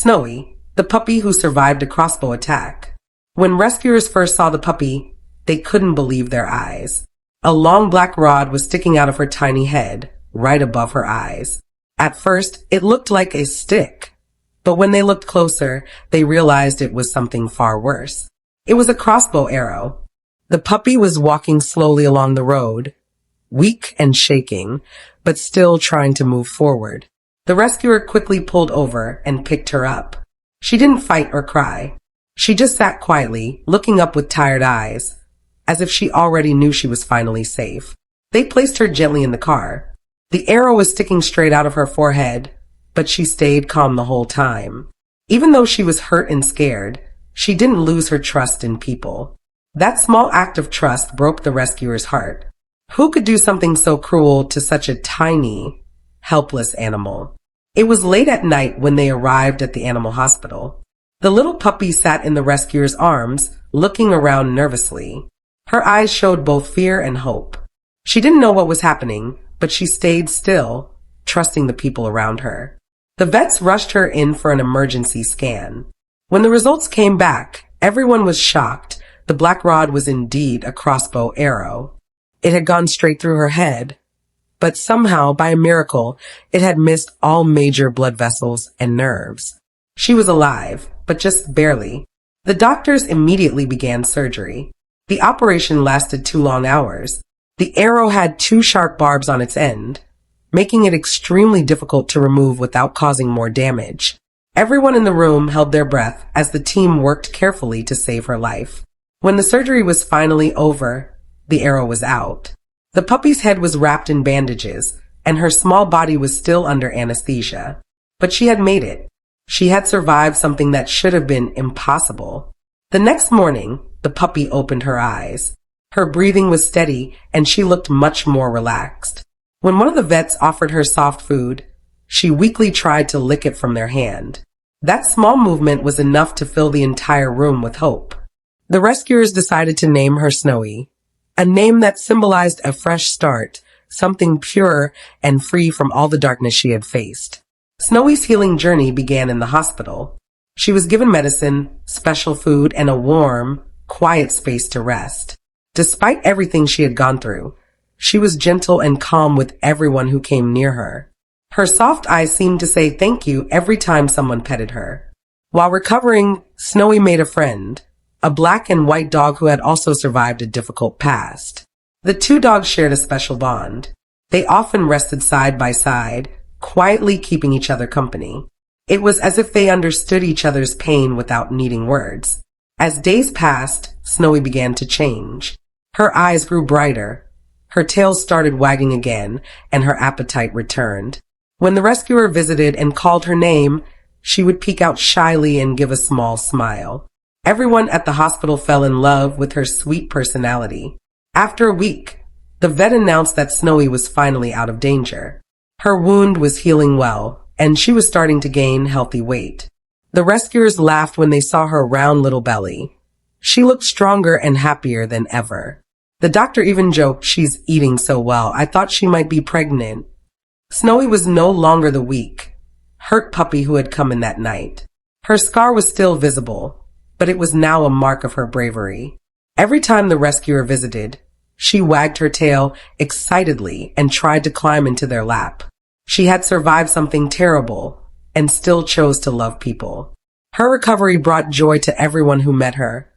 Snowy, the puppy who survived a crossbow attack. When rescuers first saw the puppy, they couldn't believe their eyes. A long black rod was sticking out of her tiny head, right above her eyes. At first, it looked like a stick, but when they looked closer, they realized it was something far worse. It was a crossbow arrow. The puppy was walking slowly along the road, weak and shaking, but still trying to move forward. The rescuer quickly pulled over and picked her up. She didn't fight or cry. She just sat quietly, looking up with tired eyes, as if she already knew she was finally safe. They placed her gently in the car. The arrow was sticking straight out of her forehead, but she stayed calm the whole time. Even though she was hurt and scared, she didn't lose her trust in people. That small act of trust broke the rescuer's heart. Who could do something so cruel to such a tiny, helpless animal? It was late at night when they arrived at the animal hospital. The little puppy sat in the rescuer's arms, looking around nervously. Her eyes showed both fear and hope. She didn't know what was happening, but she stayed still, trusting the people around her. The vets rushed her in for an emergency scan. When the results came back, everyone was shocked. The black rod was indeed a crossbow arrow. It had gone straight through her head, but somehow, by a miracle, it had missed all major blood vessels and nerves. She was alive, but just barely. The doctors immediately began surgery. The operation lasted 2 long hours. The arrow had 2 sharp barbs on its end, making it extremely difficult to remove without causing more damage. Everyone in the room held their breath as the team worked carefully to save her life. When the surgery was finally over, the arrow was out. The puppy's head was wrapped in bandages, and her small body was still under anesthesia. But she had made it. She had survived something that should have been impossible. The next morning, the puppy opened her eyes. Her breathing was steady, and she looked much more relaxed. When one of the vets offered her soft food, she weakly tried to lick it from their hand. That small movement was enough to fill the entire room with hope. The rescuers decided to name her Snowy, a name that symbolized a fresh start, something pure and free from all the darkness she had faced. Snowy's healing journey began in the hospital. She was given medicine, special food, and a warm, quiet space to rest. Despite everything she had gone through, she was gentle and calm with everyone who came near her. Her soft eyes seemed to say thank you every time someone petted her. While recovering, Snowy made a friend, a black and white dog who had also survived a difficult past. The 2 dogs shared a special bond. They often rested side by side, quietly keeping each other company. It was as if they understood each other's pain without needing words. As days passed, Snowy began to change. Her eyes grew brighter. Her tail started wagging again, and her appetite returned. When the rescuer visited and called her name, she would peek out shyly and give a small smile. Everyone at the hospital fell in love with her sweet personality. After a week, the vet announced that Snowy was finally out of danger. Her wound was healing well, and she was starting to gain healthy weight. The rescuers laughed when they saw her round little belly. She looked stronger and happier than ever. The doctor even joked, "She's eating so well, I thought she might be pregnant." Snowy was no longer the weak, hurt puppy who had come in that night. Her scar was still visible, but it was now a mark of her bravery. Every time the rescuer visited, she wagged her tail excitedly and tried to climb into their lap. She had survived something terrible and still chose to love people. Her recovery brought joy to everyone who met her,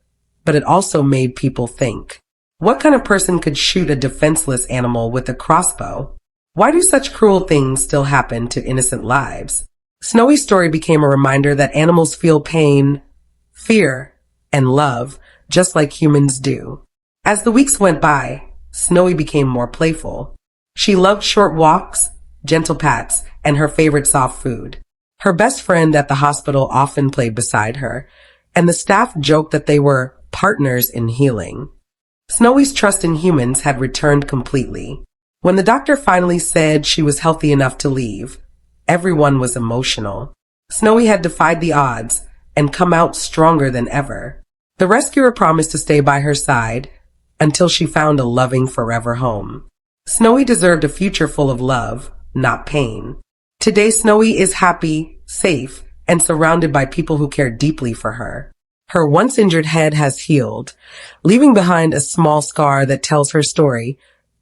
but it also made people think. What kind of person could shoot a defenseless animal with a crossbow? Why do such cruel things still happen to innocent lives? Snowy's story became a reminder that animals feel pain, fear, and love, just like humans do. As the weeks went by, Snowy became more playful. She loved short walks, gentle pats, and her favorite soft food. Her best friend at the hospital often played beside her, and the staff joked that they were partners in healing. Snowy's trust in humans had returned completely. When the doctor finally said she was healthy enough to leave, everyone was emotional. Snowy had defied the odds and come out stronger than ever. The rescuer promised to stay by her side until she found a loving forever home. Snowy deserved a future full of love, not pain. Today, Snowy is happy, safe, and surrounded by people who care deeply for her. Her once injured head has healed, leaving behind a small scar that tells her story,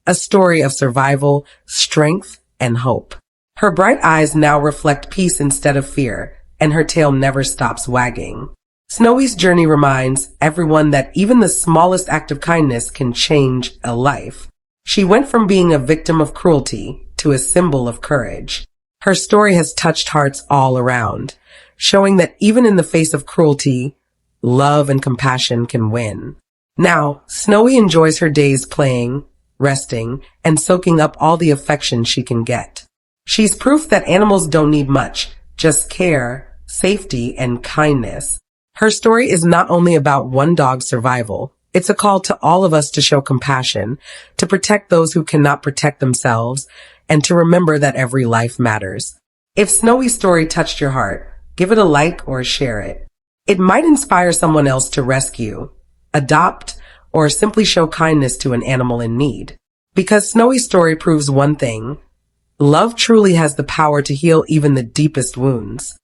a story of survival, strength, and hope. Her bright eyes now reflect peace instead of fear, and her tail never stops wagging. Snowy's journey reminds everyone that even the smallest act of kindness can change a life. She went from being a victim of cruelty to a symbol of courage. Her story has touched hearts all around, showing that even in the face of cruelty, love and compassion can win. Now, Snowy enjoys her days playing, resting, and soaking up all the affection she can get. She's proof that animals don't need much, just care, safety, and kindness. Her story is not only about one dog's survival, it's a call to all of us to show compassion, to protect those who cannot protect themselves, and to remember that every life matters. If Snowy's story touched your heart, give it a like or share it. It might inspire someone else to rescue, adopt, or simply show kindness to an animal in need. Because Snowy's story proves one thing: love truly has the power to heal even the deepest wounds.